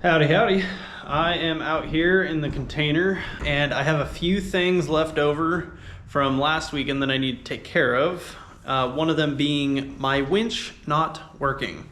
Howdy, howdy. I am out here in the container and I have a few things left over from last weekend that I need to take care of. One of them being my winch not working.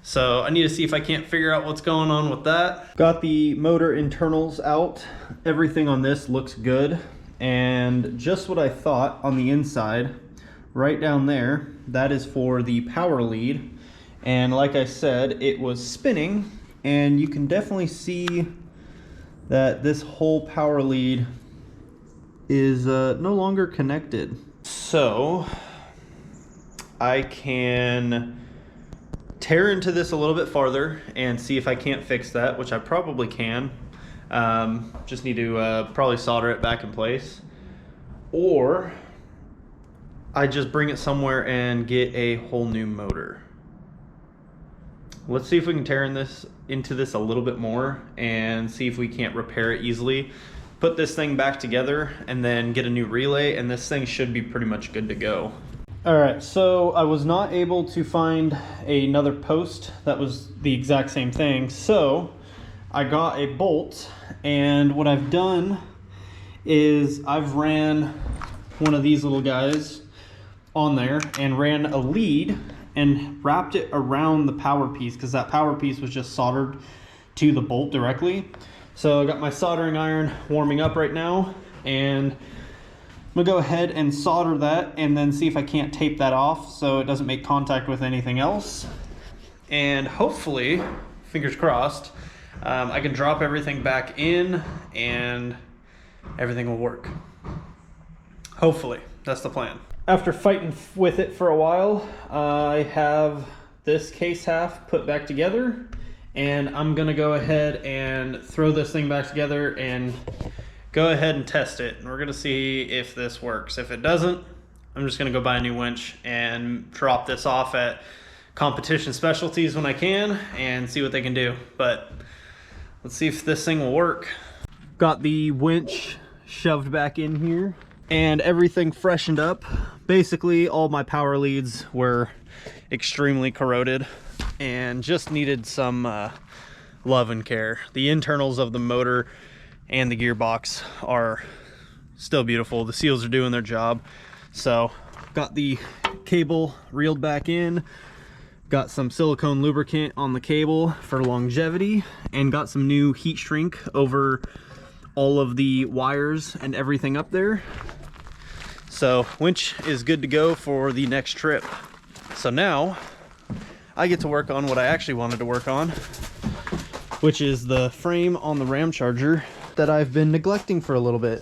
So I need to see if I can't figure out what's going on with that. Got the motor internals out. Everything on this looks good. And just what I thought on the inside, right down there, that is for the power lead. And like I said, it was spinning. And you can definitely see that this whole power lead is no longer connected. So I can tear into this a little bit farther and see if I can't fix that, which I probably can. Just need to probably solder it back in place. Or I just bring it somewhere and get a whole new motor. Let's see if we can tear into this a little bit more and see if we can't repair it easily. Put this thing back together and then get a new relay, and this thing should be pretty much good to go. All right, so I was not able to find another post that was the exact same thing. So I got a bolt, and what I've done is I've ran one of these little guys on there and ran a lead and wrapped it around the power piece, because that power piece was just soldered to the bolt directly. So I got my soldering iron warming up right now, and I'm gonna go ahead and solder that and then see if I can't tape that off so it doesn't make contact with anything else. And hopefully, fingers crossed, I can drop everything back in and everything will work. Hopefully, that's the plan. After fighting with it for a while, I have this case half put back together, and I'm gonna go ahead and throw this thing back together and go ahead and test it. And we're gonna see if this works. If it doesn't, I'm just gonna go buy a new winch and drop this off at Competition Specialties when I can and see what they can do. But let's see if this thing will work. Got the winch shoved back in here and everything freshened up. Basically, all my power leads were extremely corroded and just needed some love and care. The internals of the motor and the gearbox are still beautiful. The seals are doing their job. So got the cable reeled back in, got some silicone lubricant on the cable for longevity, and got some new heat shrink over all of the wires and everything up there. So winch is good to go for the next trip. So now I get to work on what I actually wanted to work on, which is the frame on the ramcharger that I've been neglecting for a little bit.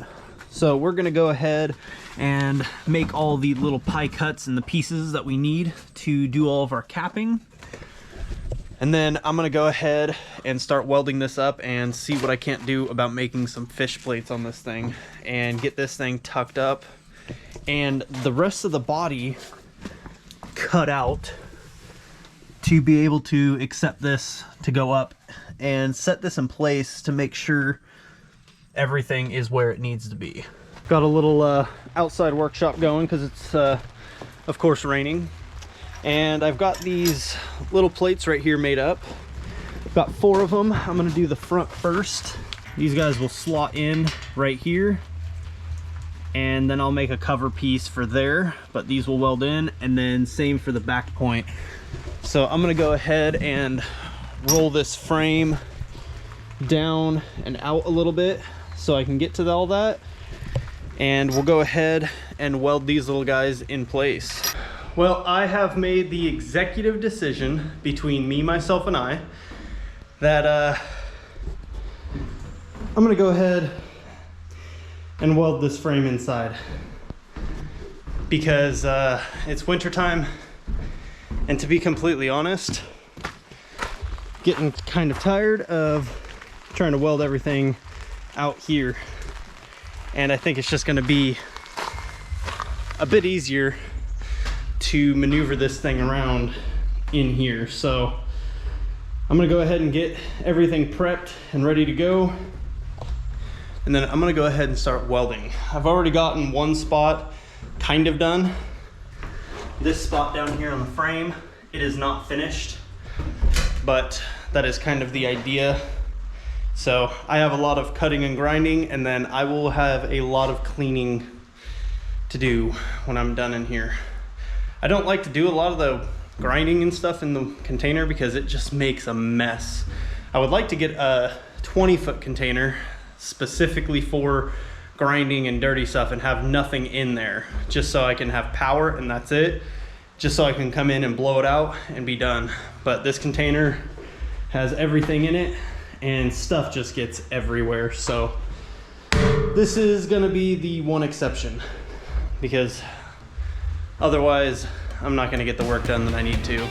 So we're gonna go ahead and make all the little pie cuts and the pieces that we need to do all of our capping. And then I'm gonna go ahead and start welding this up and see what I can't do about making some fish plates on this thing and get this thing tucked up and the rest of the body cut out to be able to accept this to go up and set this in place to make sure everything is where it needs to be. Got a little outside workshop going because it's of course raining, and I've got these little plates right here made up. Got 4 of them. I'm gonna do the front first. These guys will slot in right here, and then I'll make a cover piece for there, but these will weld in, and then same for the back point. So I'm gonna go ahead and roll this frame down and out a little bit so I can get to all that, and we'll go ahead and weld these little guys in place. Well, I have made the executive decision between me, myself, and I that I'm gonna go ahead and weld this frame inside because it's winter time, and to be completely honest, getting kind of tired of trying to weld everything out here, and I think it's just going to be a bit easier to maneuver this thing around in here. So I'm going to go ahead and get everything prepped and ready to go, and then I'm going to go ahead and start welding. I've already gotten one spot kind of done. This spot down here on the frame, it is not finished, but that is kind of the idea So I have a lot of cutting and grinding, and then I will have a lot of cleaning to do when I'm done in here. I don't like to do a lot of the grinding and stuff in the container because it just makes a mess. I would like to get a 20-foot container specifically for grinding and dirty stuff and have nothing in there, just so I can have power and that's it, just so I can come in and blow it out and be done. But this container has everything in it and stuff just gets everywhere. So this is gonna be the one exception, because otherwise I'm not gonna get the work done that I need to.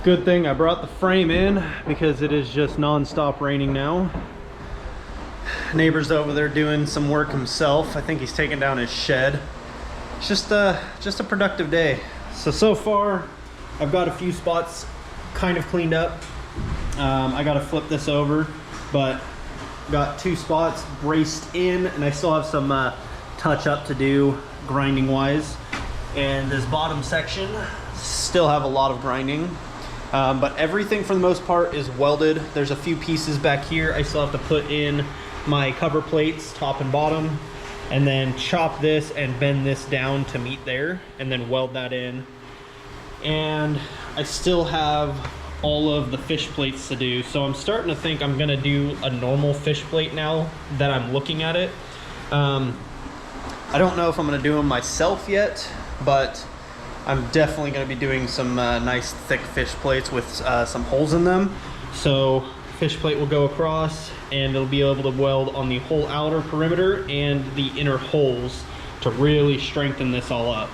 Good thing I brought the frame in because it is just non-stop raining now. Neighbor's over there doing some work himself. I think he's taking down his shed. It's just a productive day. So far I've got a few spots kind of cleaned up. I gotta flip this over, but got 2 spots braced in, and I still have some touch up to do grinding wise. And this bottom section still have a lot of grinding. But everything for the most part is welded. There's a few pieces back here I still have to put in my cover plates, top and bottom, and then chop this and bend this down to meet there, and then weld that in. And I still have all of the fish plates to do, so I'm starting to think I'm gonna do a normal fish plate now that I'm looking at it. I don't know if I'm gonna do them myself yet, but I'm definitely going to be doing some nice thick fish plates with some holes in them. So fish plate will go across, and it'll be able to weld on the whole outer perimeter and the inner holes to really strengthen this all up.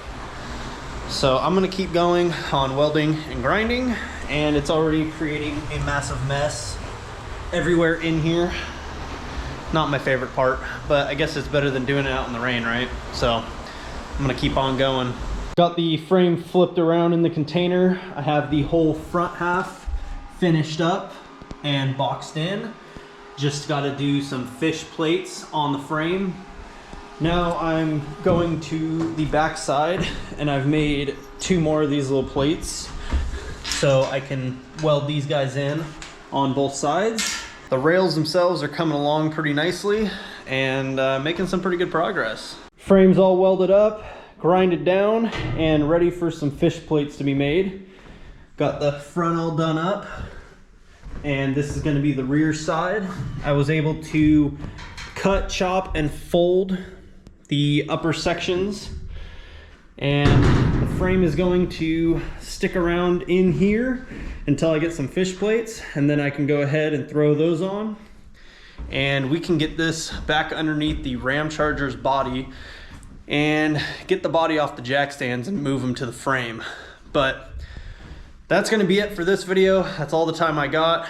So I'm going to keep going on welding and grinding, and it's already creating a massive mess everywhere in here. Not my favorite part, but I guess it's better than doing it out in the rain, right? So I'm going to keep on going. Got the frame flipped around in the container. I have the whole front half finished up and boxed in. Just got to do some fish plates on the frame. Now I'm going to the back side, and I've made 2 more of these little plates so I can weld these guys in on both sides. The rails themselves are coming along pretty nicely and making some pretty good progress. Frame's all welded up, grinded down, and ready for some fish plates to be made. Got the front all done up, and this is going to be the rear side. I was able to cut, chop, and fold the upper sections, and the frame is going to stick around in here until I get some fish plates, and then I can go ahead and throw those on. And we can get this back underneath the ramcharger's body and get the body off the jack stands and move them to the frame. But that's gonna be it for this video. That's all the time I got.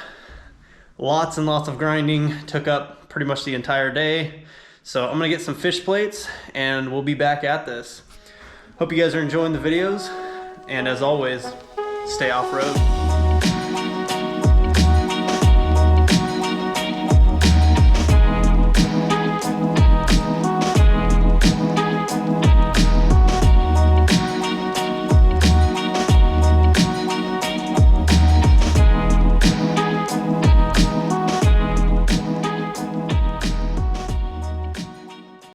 Lots and lots of grinding, took up pretty much the entire day. So I'm gonna get some fish plates and we'll be back at this. Hope you guys are enjoying the videos, and as always, stay off-road.